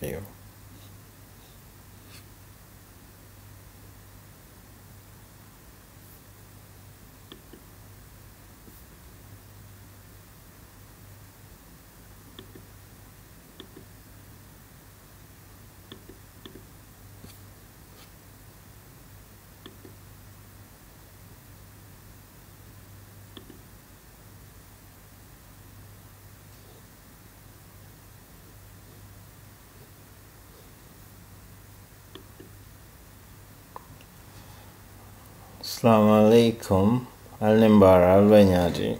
view. Assalamu alaikum. Al-Nimbara al-Banyadi.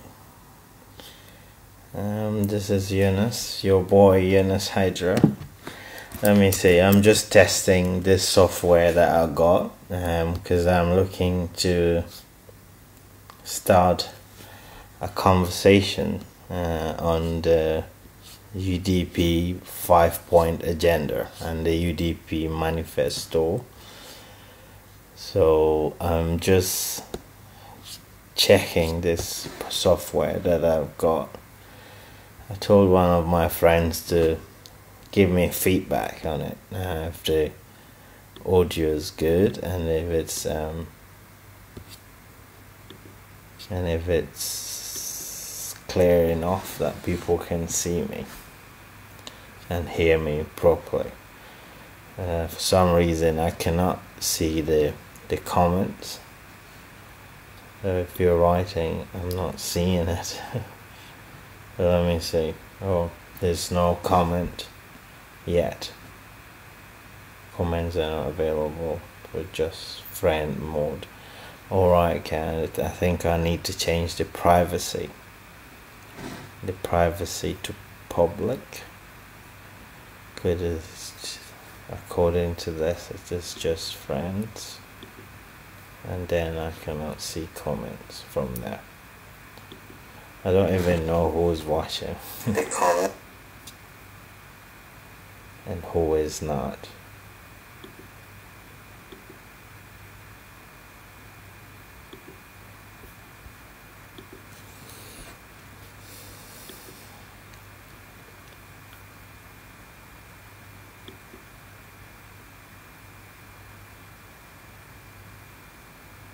This is Yunus, your boy Yunus Hydara. Let me see, I'm just testing this software that I got because I'm looking to start a conversation on the UDP 5-point agenda and the UDP manifesto. So I'm just checking this software that I've got. I told one of my friends to give me feedback on it, if the audio is good and if it's clear enough that people can see me and hear me properly. For some reason I cannot see the comments, so if you're writing I'm not seeing it. Let me see. Oh, there's no comment yet. Comments are not available for just friend mode. Alright, I think I need to change the privacy to public, because according to this it is just friends, and then I cannot see comments from there. I don't even know who's watching and who is not.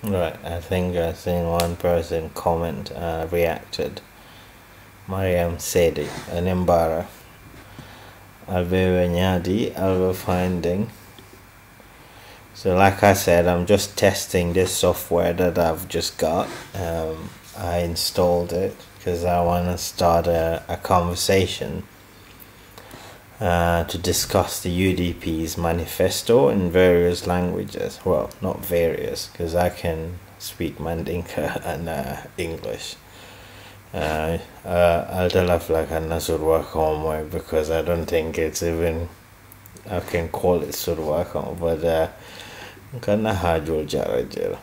Right, I think I've seen one person comment, reacted. Mariam Sedi, Nimbara. Albe finding. So like I said, I'm just testing this software that I've just got. I installed it because I want to start a conversation to discuss the UDP's manifesto in various languages. Well, not various, because I can speak Mandinka and English. I'll tell you like a Surwa Komwe, because I don't think it's even, I can call it Surwa Komwe, but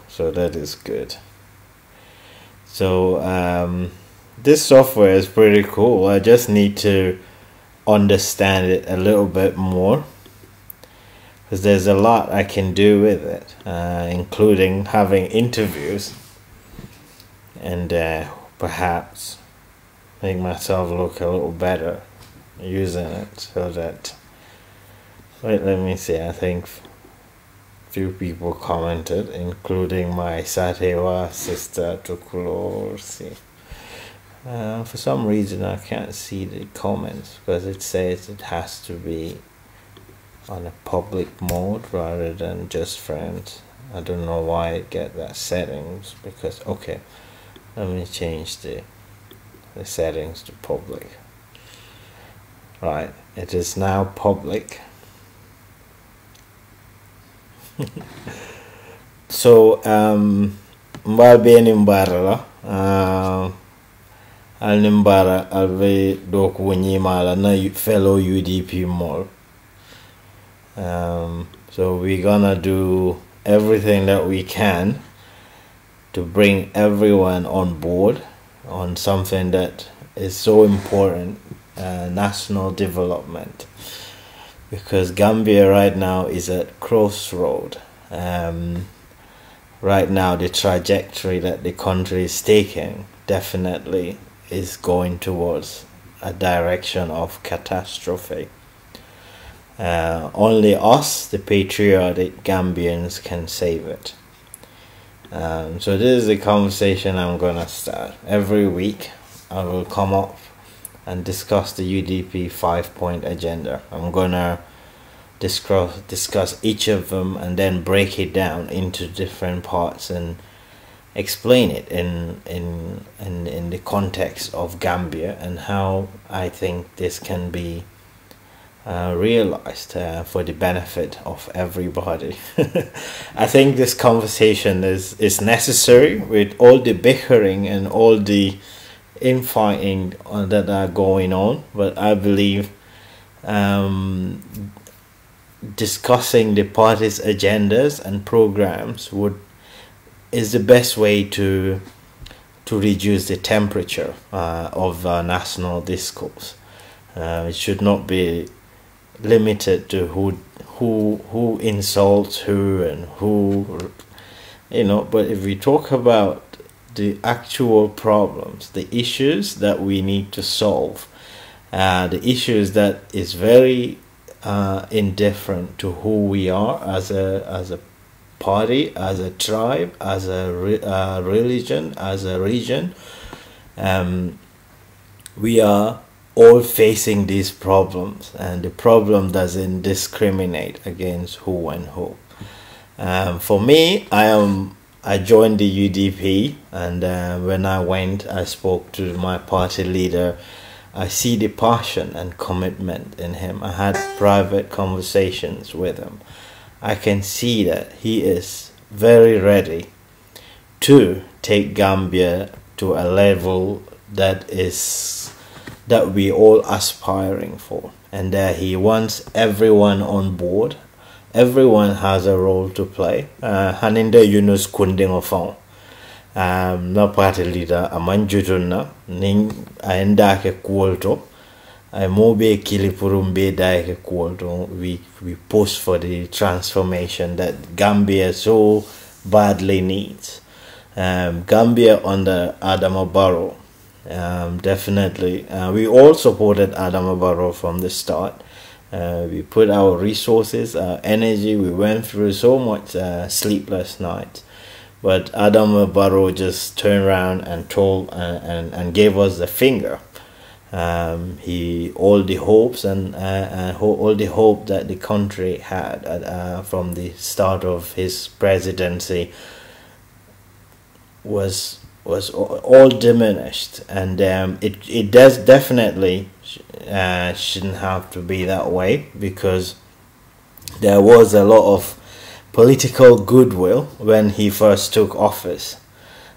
so that is good. So this software is pretty cool. I just need to understand it a little bit more, because there's a lot I can do with it, including having interviews and perhaps make myself look a little better using it. So that, wait, let me see, I think few people commented, including my Satewa sister Tukulorsi. For some reason I can't see the comments, because it says it has to be on a public mode rather than just friends. I don't know why it get that settings, because okay, let me change the settings to public. Right, it is now public. So mbabe nimbara al nimbara alve dok wonyimala na fellow UDP mall. So we're gonna do everything that we can to bring everyone on board on something that is so important, national development, because Gambia right now is at crossroad. Right now the trajectory that the country is taking definitely is going towards a direction of catastrophe. Only us, the patriotic Gambians, can save it. So this is the conversation I'm gonna start. Every week I will come up and discuss the UDP 5-point agenda. I'm gonna discuss each of them and then break it down into different parts and explain it in the context of Gambia and how I think this can be realized for the benefit of everybody. I think this conversation is necessary with all the bickering and all the infighting that are going on, but I believe discussing the party's agendas and programs is the best way to reduce the temperature of national discourse. It should not be limited to who insults who and who, but if we talk about the actual problems, the issues that we need to solve, the issues that is very indifferent to who we are as a party, as a tribe, as a religion, as a region, we are all facing these problems, and the problem doesn't discriminate against who and who. For me, I joined the UDP, and when I went, I spoke to my party leader. I see the passion and commitment in him. I had private conversations with him. I can see that he is very ready to take Gambia to a level that we all aspiring for, and that he wants everyone on board. Everyone has a role to play. Haninde Yunus Kundingofon, no party leader, amanjutuna ning aenda ke kuolto. I mobe kilipurumbe daike kuolto. We push for the transformation that Gambia so badly needs. Gambia under Adama Barrow. Definitely we all supported Adama Barrow from the start. We put our resources, our energy, we went through so much sleepless nights, but Adama Barrow just turned around and told and gave us the finger. All the hopes and all the hope that the country had from the start of his presidency was all diminished, and it does definitely shouldn't have to be that way, because there was a lot of political goodwill when he first took office.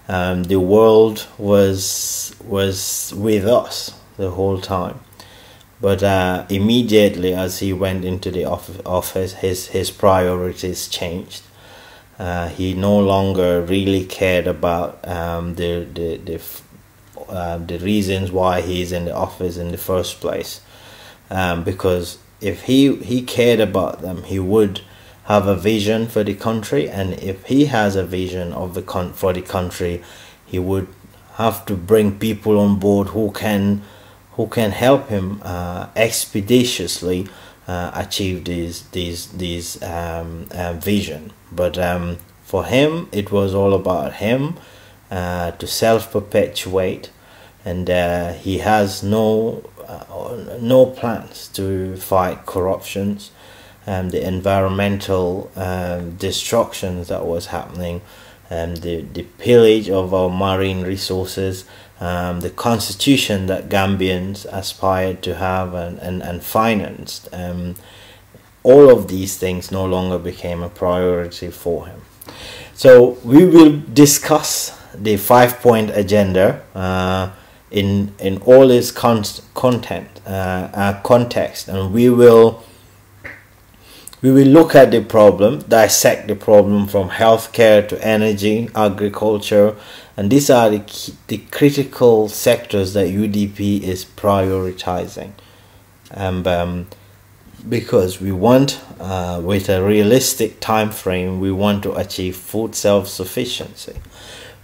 The world was with us the whole time, but immediately as he went into the office, his priorities changed. He no longer really cared about the reasons why he's in the office in the first place, because if he cared about them, he would have a vision for the country, and if he has a vision of for the country, he would have to bring people on board who can help him expeditiously achieve these vision. But for him, it was all about him to self-perpetuate, and he has no plans to fight corruptions and the environmental destructions that was happening, and the pillage of our marine resources, the constitution that Gambians aspired to have and financed. All of these things no longer became a priority for him. So we will discuss the 5-point agenda in all its context, and we will look at the problem, dissect the problem from healthcare to energy, agriculture, and these are the critical sectors that UDP is prioritizing. Because we want, with a realistic time frame, we want to achieve food self-sufficiency.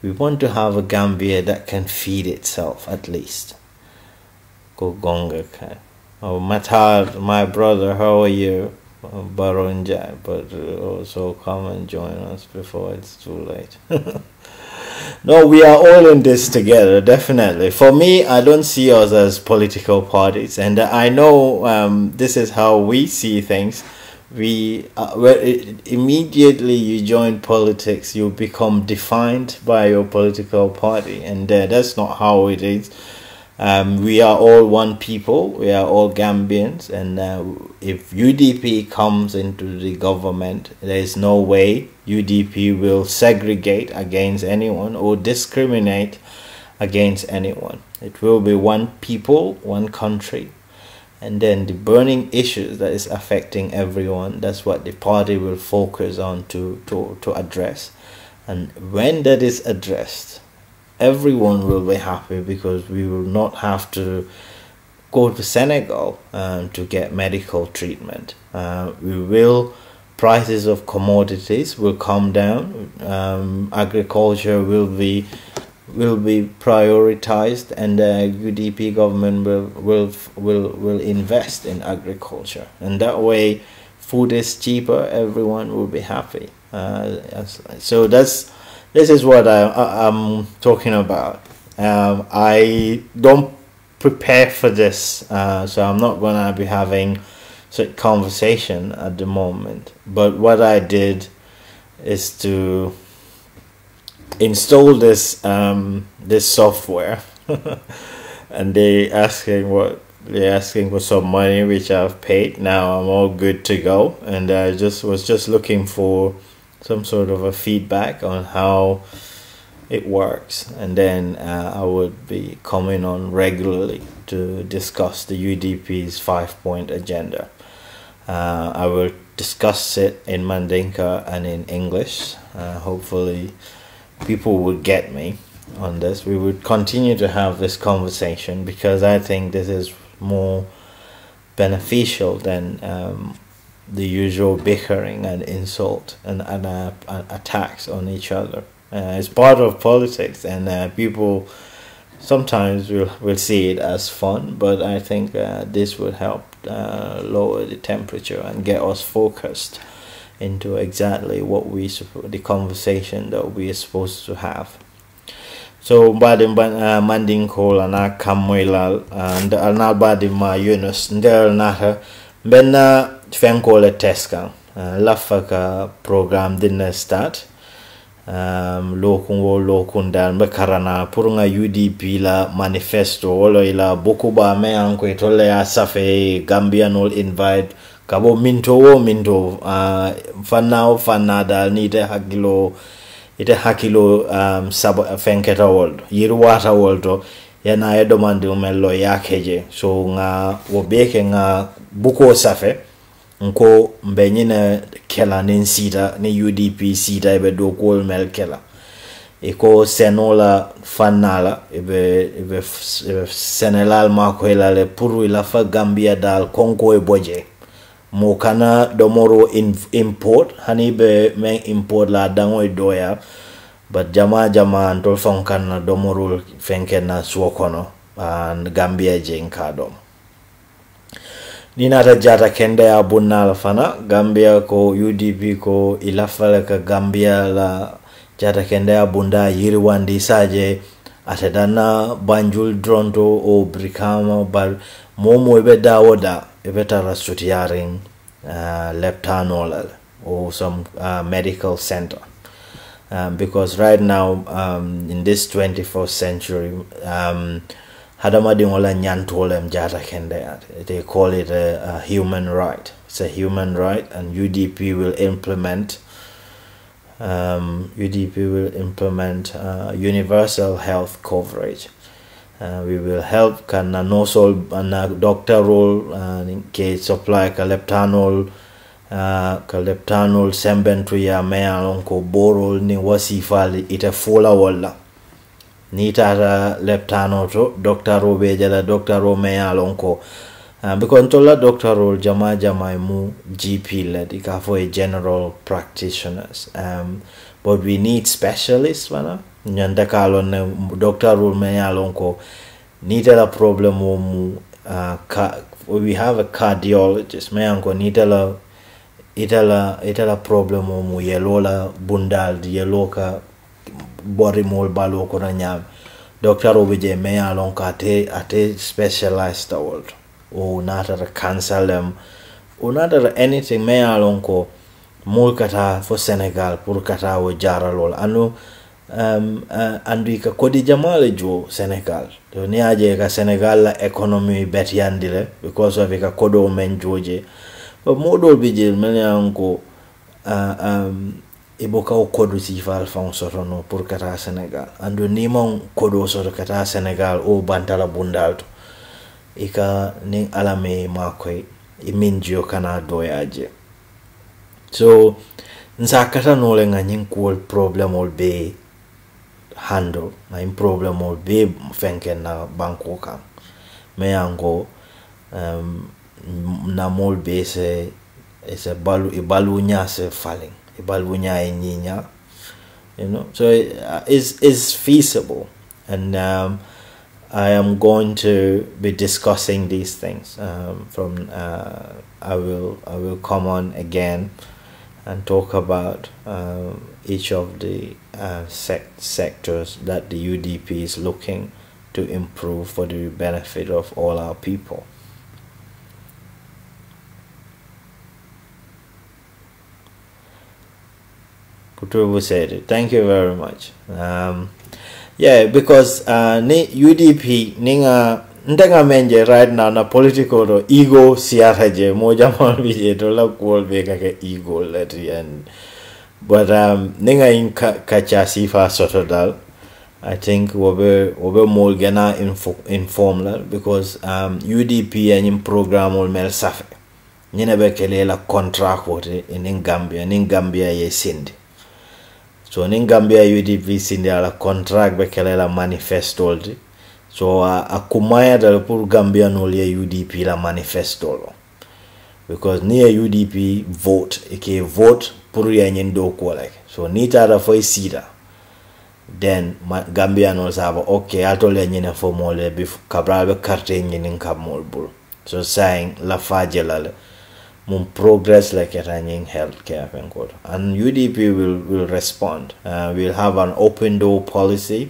We want to have a Gambia that can feed itself, at least. Oh, Matar, my brother, how are you? Baronja, but also come and join us before it's too late. No, we are all in this together, definitely. For me, I don't see us as political parties, and I know this is how we see things. Immediately you join politics, you become defined by your political party, and that's not how it is. We are all one people. We are all Gambians, and if UDP comes into the government, there is no way UDP will segregate against anyone or discriminate against anyone. It will be one people, one country, and then the burning issues that is affecting everyone, that's what the party will focus on to address. And when that is addressed, everyone will be happy, because we will not have to go to Senegal to get medical treatment. Prices of commodities will come down. Agriculture will be prioritized, and the UDP government will invest in agriculture, and that way food is cheaper. Everyone will be happy. So this is what I'm talking about. I don't prepare for this, so I'm not gonna be having such conversation at the moment. But what I did is to install this this software, and they're asking for some money, which I've paid. Now I'm all good to go, and I was just looking for some sort of a feedback on how it works, and then I would be coming on regularly to discuss the UDP's 5-point agenda. I will discuss it in Mandinka and in English. Hopefully people will get me on this. We would continue to have this conversation, because I think this is more beneficial than the usual bickering and insult and attacks on each other. It's part of politics, and people sometimes will see it as fun, but I think this would help lower the temperature and get us focused into exactly what the conversation that we are supposed to have. So badim manding call ana kamwelal and ana badim ma Yunus ndel nata benna fenkole teska lafaka program dinna start lokun dal bekarana purunga UDP la manifesto wala ila bokuba me anko itole ya safe Gambian will invite kabo minto fanna dal ni te hakilo sabo fenketa world yirwata world yana e domande mello yakeje so nga wobeke nga buko safe nko mbenyine kela ninsita ni UDP sita ebe do kol mel kela iko senola fanala ebe senelal makoela le puru ila fa Gambia dal konko e boje mo kana domoro import hani be men import la dango doya, but jama antol fonkana domoro fenkena suokono and Gambia jenkadom ninata jata kende ya bunna fana Gambia ko UDP ko ilafala ka Gambia la jata kende ya bunda yiriwandi saje atedana Banjul Dronto o Brikama bal momo ebe dawoda ebe tarastutiaring leptanol or some medical center, because right now in this 21st century hadama dingola nyantolem jata kende, they call it a human right. It's a human right, and UDP will implement universal health coverage. We will help kana no sol and doctor role in case supply leptanol sembentu ya mea lonko borol ni wasifali ite fola wala ni tata leptanol to doctor ro be jala doctor ro mea lonko because tola doctor role jama mu GP led ika for a general practitioners, but we need specialists wana nyanda kalon doctor role mea lonko nita la problem mu we have a cardiologist me anko itala problem mu yellow la bundal yellow ka body mol balo ko na nyam doctor obije me alon ka ate specialized world o nata cancel them o nata anything me alon ko mol kata for Senegal pour kata wo jaralol anu andu ka kodi jamale jo Senegal to ni aje ka Senegal la economy bet yandile because of ka kodo men joje but modol bije men anko iboka o kodo si fal fon soto no pour kata Senegal andu ni mon kodo soto kata Senegal o bantala bundal to ika ning alame makoy iminjo kana doyaje so nsakata no le nganying cool problem ol be handle my problem ol be fenken na banko kan me ango na mol be se balu nya se falling balu nya nyinya you know so is feasible and I am going to be discussing these things I will come on again and talk about each of the sectors that the UDP is looking to improve for the benefit of all our people. Kutubu said it. Thank you very much. Yeah, because UDP ninga ndenga menje right now na political ro ego siaraje moja malbije to la kuol be kake ego at the end but ninga in kacha sifa sotodal I think wobe mol gena inform la because UDP and program ol mel safe nyine be kele la contract wote in Gambia ye sindi so in Gambia UDP sindi ala contract be kele la manifesto so akumaya dal pour Gambia no le UDP la manifesto lo because near UDP vote vote pour yanyen do ko like so ni tara foi sida then Gambia no saba okay atole nyene fo mole bi kabral be carte nyene kamol bul so saying la fajela mum progress like at healthcare and UDP will respond we'll have an open door policy.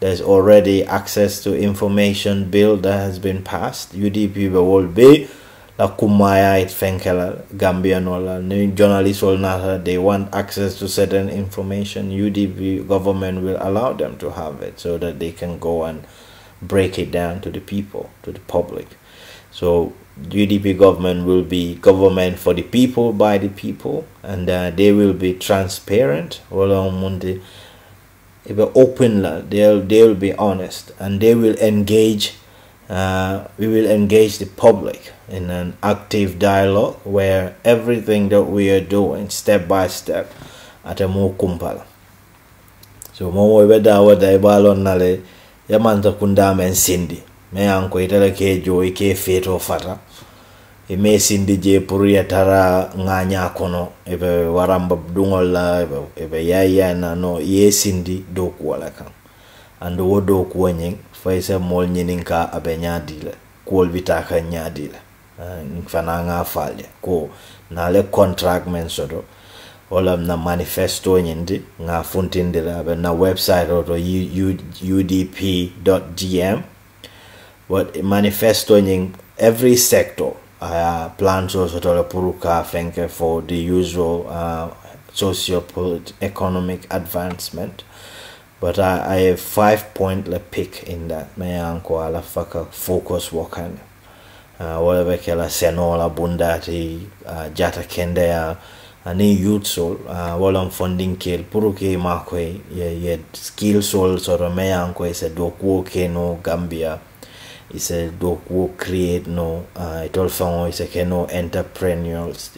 There's already access to information bill that has been passed. UDP will be la kumaya it fenkela Gambia no la journalists will not they want access to certain information. UDP government will allow them to have it so that they can go and break it down to the people, to the public. So UDP government will be government for the people, by the people, and they will be transparent. If they're open, they'll be honest, and they will engage. We will engage the public in an active dialogue where everything that we are doing, step by step, at a more kumpala. So mo weda wada ibalon nale yamanta kundama en sindi. Me anko itala ke jo ike feto fata. Ime sindi je puri tara nganya kono ebe waramba dungol la ebe yaya na no ye sindi doku wala kan ando wodo ku nying faisa mol nyininka abe nyadile ko bitaka nyadile fana nga falya ko na le contract men sodo wala na manifesto nyindi nga funtindira abe na website oto udp.gm what manifesto nying every sector plans also to puruka fenke for the usual socio-economic advancement, but I have 5-point pick in that. Me anko ala faka focus wakan. Whatever kela senola bundati jata kendea ani youth soul walam funding kill puruke makwe ye skill soul sort me anko is a doku keno Gambia. It's a doku create no it also is a keno entrepreneurs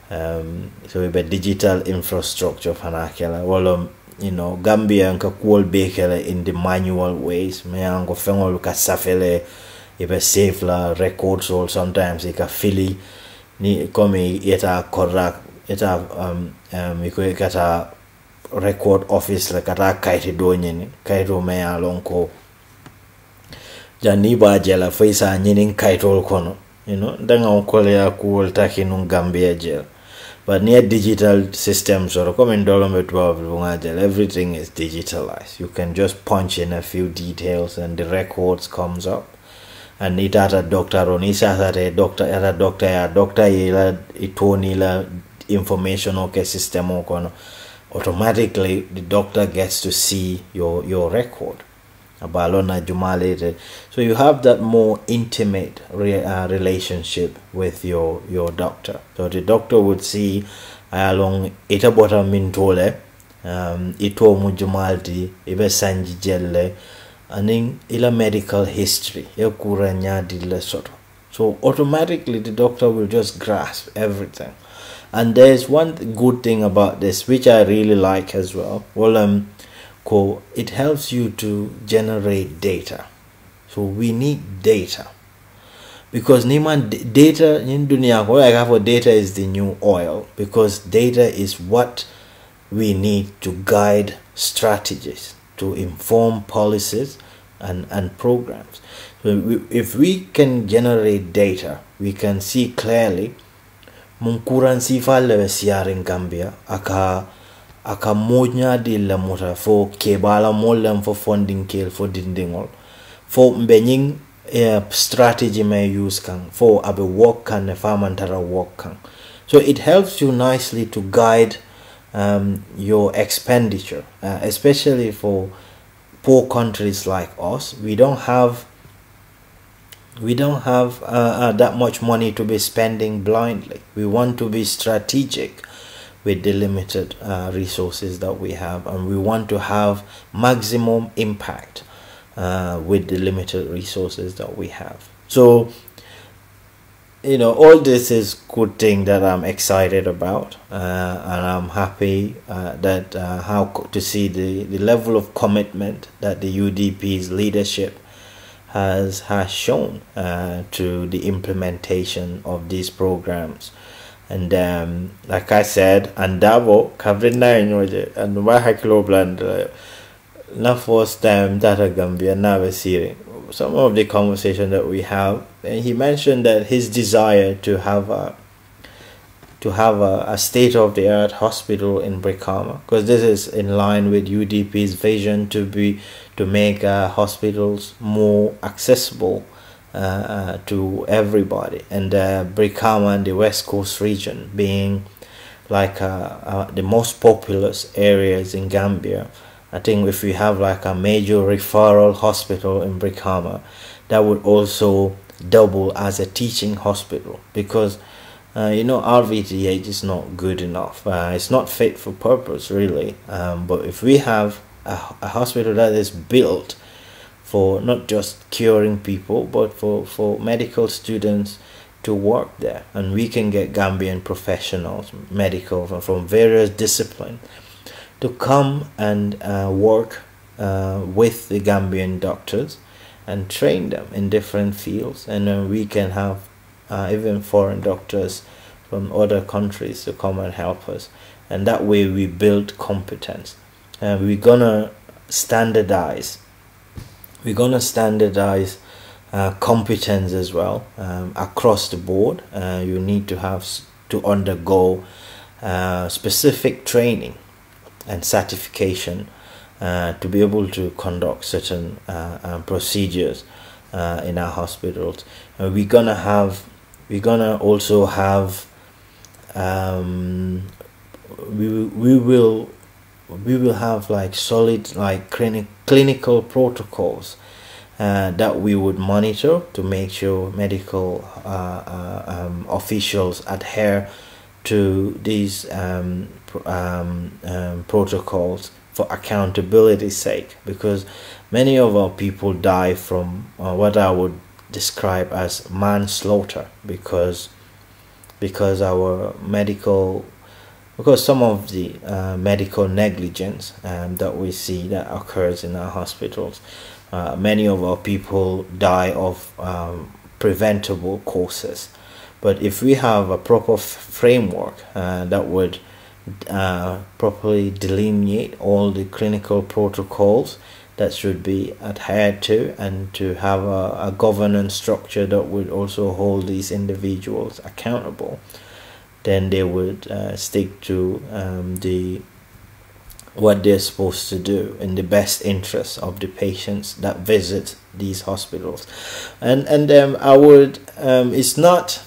so we be digital infrastructure fanakela well you know Gambia nka kuol bekela in the manual ways me ango fengol ka safele ibe save la records or sometimes ika fili ni komi eta correct eta iko kata record office la kata kaiti donyen kaito me alonko jani ba jela faisa nyinin kaitol kono you know, ndanga ukole ya kuoltaki nung Gambia jail. But near digital systems or everything is digitalized. You can just punch in a few details and the records comes up. And it at a doctor on it at a doctor ila itonila information okay system or automatically the doctor gets to see your record. So you have that more intimate relationship with your doctor. So the doctor would see along ita bota mintole ito mujumaldi ibe sanji jelle aning ila medical history so automatically the doctor will just grasp everything. And there's one good thing about this which I really like as well. It helps you to generate data. So we need data because data in dunia data is the new oil, because data is what we need to guide strategies, to inform policies and programs. So if we can generate data, we can see clearly munkuran sifale siaring Gambia aka monya di la mota fo kebala molem for funding kill for dindingol for mbenying strategy may use kan for abe work kan ne famantara work kan. So it helps you nicely to guide your expenditure, especially for poor countries like us. We don't have that much money to be spending blindly. We want to be strategic with the limited resources that we have, and we want to have maximum impact with the limited resources that we have. So you know, all this is good thing that I'm excited about, and I'm happy that how to see the level of commitment that the UDP's leadership has shown to the implementation of these programs. And like I said, andabo COVID-19 and mahaklo bland na first time that a Gambia never see some of the conversation that we have, and he mentioned that his desire to have a state-of-the-art hospital in Brikama, because this is in line with UDP's vision to make hospitals more accessible to everybody, and Brikama and the West Coast region being like the most populous areas in Gambia. I think if we have like a major referral hospital in Brikama, that would also double as a teaching hospital, because you know, RVTH is not good enough. It's not fit for purpose really. But if we have a hospital that is built for not just curing people, but for medical students to work there, and we can get Gambian professionals, medical from various disciplines, to come and work with the Gambian doctors and train them in different fields, and we can have even foreign doctors from other countries to come and help us, and that way we build competence. And we're gonna standardize competence as well across the board. You need to have to undergo specific training and certification to be able to conduct certain procedures in our hospitals. We're gonna also have we will have like solid like clinical protocols that we would monitor to make sure medical officials adhere to these protocols for accountability's sake, because many of our people die from what I would describe as manslaughter, because some of the medical negligence that we see that occurs in our hospitals. Many of our people die of preventable causes. But if we have a proper framework that would properly delineate all the clinical protocols that should be adhered to, and to have a governance structure that would also hold these individuals accountable, then they would stick to what they're supposed to do in the best interest of the patients that visit these hospitals. And I would it's not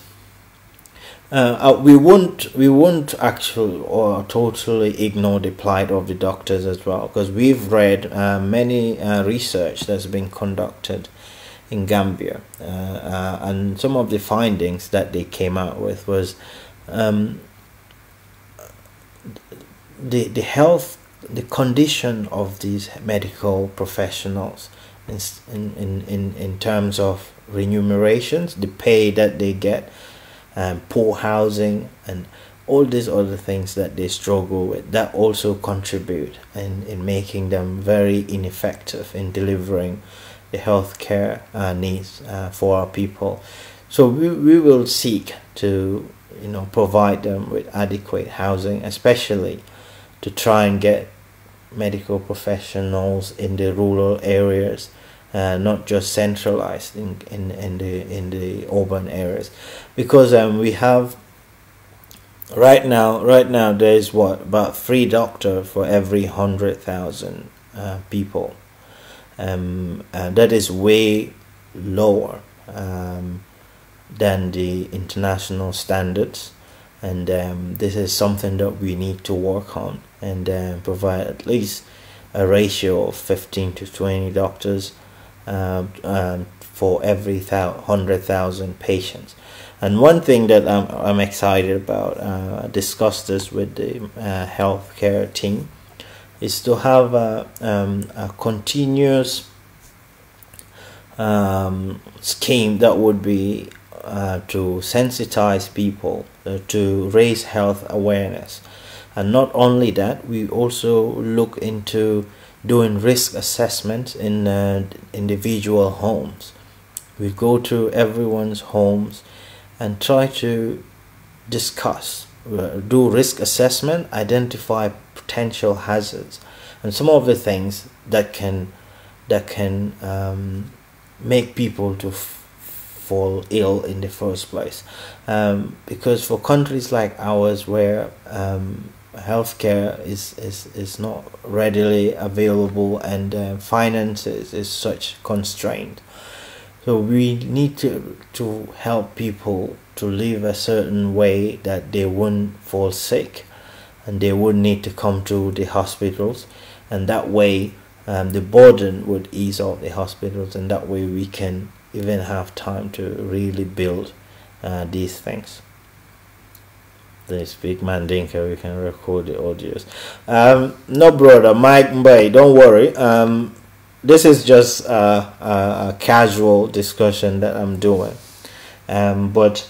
we won't actually or totally ignore the plight of the doctors as well, because we've read many research that's been conducted in Gambia, and some of the findings that they came out with was the condition of these medical professionals in terms of remunerations, the pay that they get, poor housing, and all these other things that they struggle with, that also contribute in making them very ineffective in delivering the healthcare needs for our people. So we will seek to provide them with adequate housing, especially to try and get medical professionals in the rural areas, not just centralized in the urban areas, because we have right now there's about 3 doctors for every 100,000 people, and that is way lower than the international standards. And this is something that we need to work on, and provide at least a ratio of 15 to 20 doctors for every 100,000 patients. And one thing that I'm excited about, I discussed this with the healthcare team, is to have a continuous scheme that would be to sensitize people, to raise health awareness. And not only that, we also look into doing risk assessments in individual homes. We go to everyone's homes and try to discuss, do risk assessment, identify potential hazards, and some of the things that can make people to fall ill in the first place, because for countries like ours, where healthcare is not readily available, and finances is such constraint, so we need to help people to live a certain way that they wouldn't fall sick, and they would need to come to the hospitals, and that way the burden would ease off the hospitals, and that way we can even have time to really build these things. They speak Mandinka, we can record the audios. No, brother Mike Mbai, don't worry. This is just a casual discussion that I'm doing, but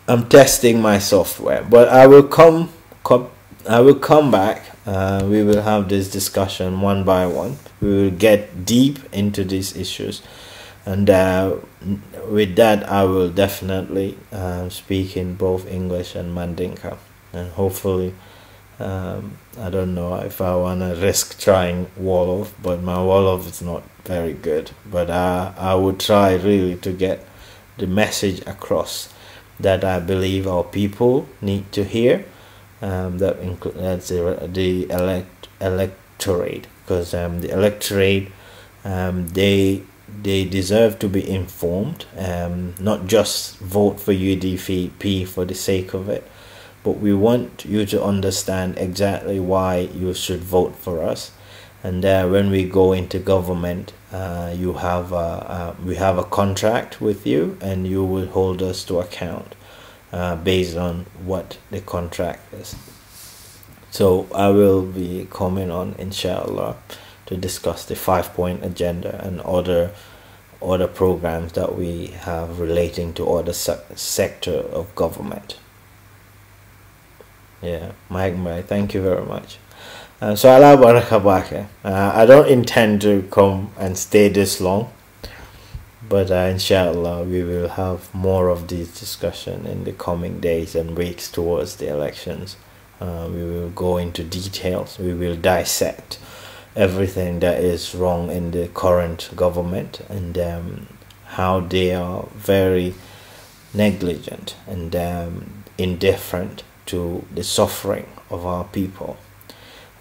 I'm testing my software. But I will come back. We will have this discussion one by one. We will get deep into these issues, and with that I will definitely speak in both English and Mandinka, and hopefully I don't know if I want to risk trying Wolof, but my Wolof is not very good, but I would try really to get the message across that I believe our people need to hear, that includes the electorate, because the electorate, they deserve to be informed, not just vote for UDP for the sake of it, but we want you to understand exactly why you should vote for us. And when we go into government, we have a contract with you, and you will hold us to account based on what the contract is. So I will be coming on, inshallah, to discuss the 5-point agenda and other programs that we have relating to other sector of government. Yeah, Mike, thank you very much. So Allah barakabake. I don't intend to come and stay this long, but inshallah we will have more of this discussion in the coming days and weeks towards the elections. We will go into details, we will dissect everything that is wrong in the current government, and how they are very negligent and indifferent to the suffering of our people.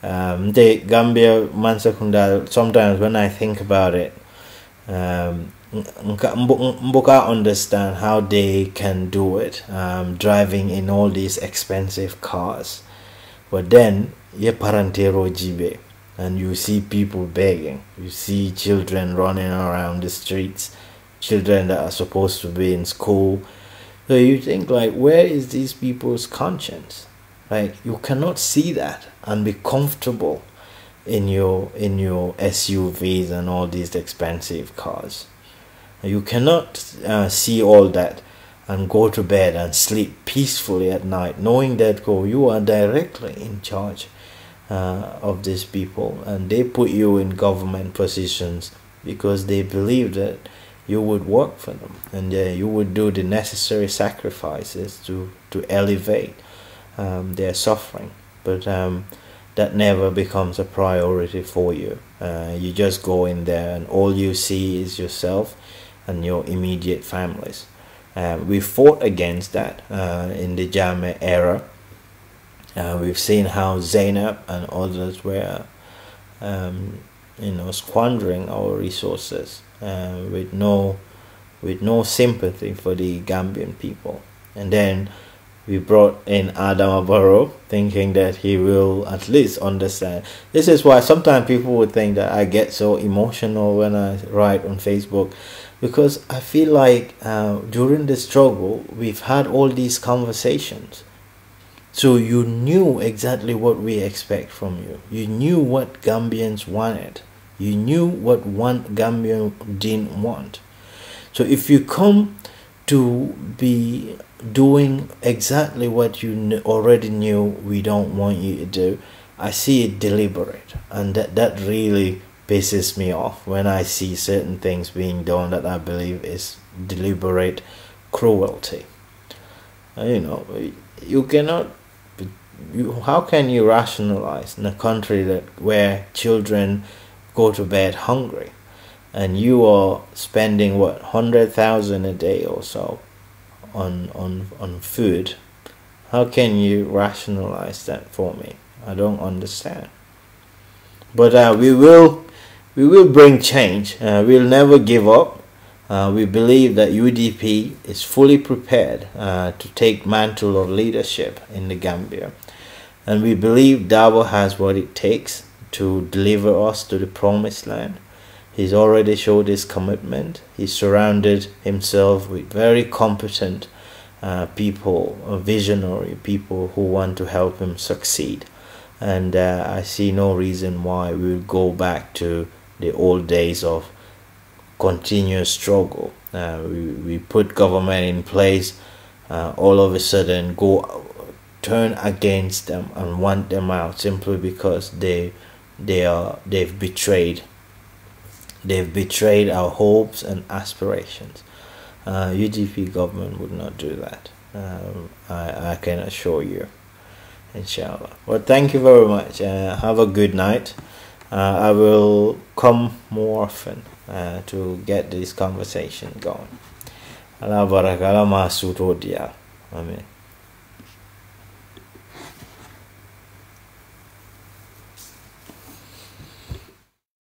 The Gambia Mansakunda, sometimes when I think about it, Mboka understand how they can do it, driving in all these expensive cars, but then ye parantero jibe, and you see people begging, you see children running around the streets, children that are supposed to be in school. So you think, like, where is these people's conscience? Like, you cannot see that and be comfortable in your SUVs and all these expensive cars. You cannot see all that and go to bed and sleep peacefully at night, knowing that you are directly in charge of these people, and they put you in government positions because they believe that you would work for them, and you would do the necessary sacrifices to elevate their suffering. But that never becomes a priority for you. You just go in there and all you see is yourself and your immediate families. We fought against that in the Jammeh era. We've seen how Zainab and others were squandering our resources with no sympathy for the Gambian people. And then we brought in Adama Barrow, thinking that he will at least understand. This is why sometimes people would think that I get so emotional when I write on Facebook, because I feel like during the struggle we've had all these conversations. So you knew exactly what we expect from you. You knew what Gambians wanted. You knew what one Gambian didn't want. So if you come to be doing exactly what you already knew we don't want you to do, I see it deliberate, and that really pisses me off when I see certain things being done that I believe is deliberate cruelty. You cannot. How can you rationalize in a country where children go to bed hungry, and you are spending 100,000 a day or so on food? How can you rationalize that for me? I don't understand. But we will bring change. We'll never give up. We believe that UDP is fully prepared to take mantle of leadership in the Gambia, and we believe Dabo has what it takes to deliver us to the promised land. He's already showed his commitment. He's surrounded himself with very competent people, visionary people who want to help him succeed. And I see no reason why we'll go back to the old days of continuous struggle. We put government in place, all of a sudden turn against them and want them out simply because they've betrayed our hopes and aspirations. UDP government would not do that. I can assure you, inshallah. Well, thank you very much. Have a good night. I will come more often to get this conversation going. Allah barak, Allah masud. Amen.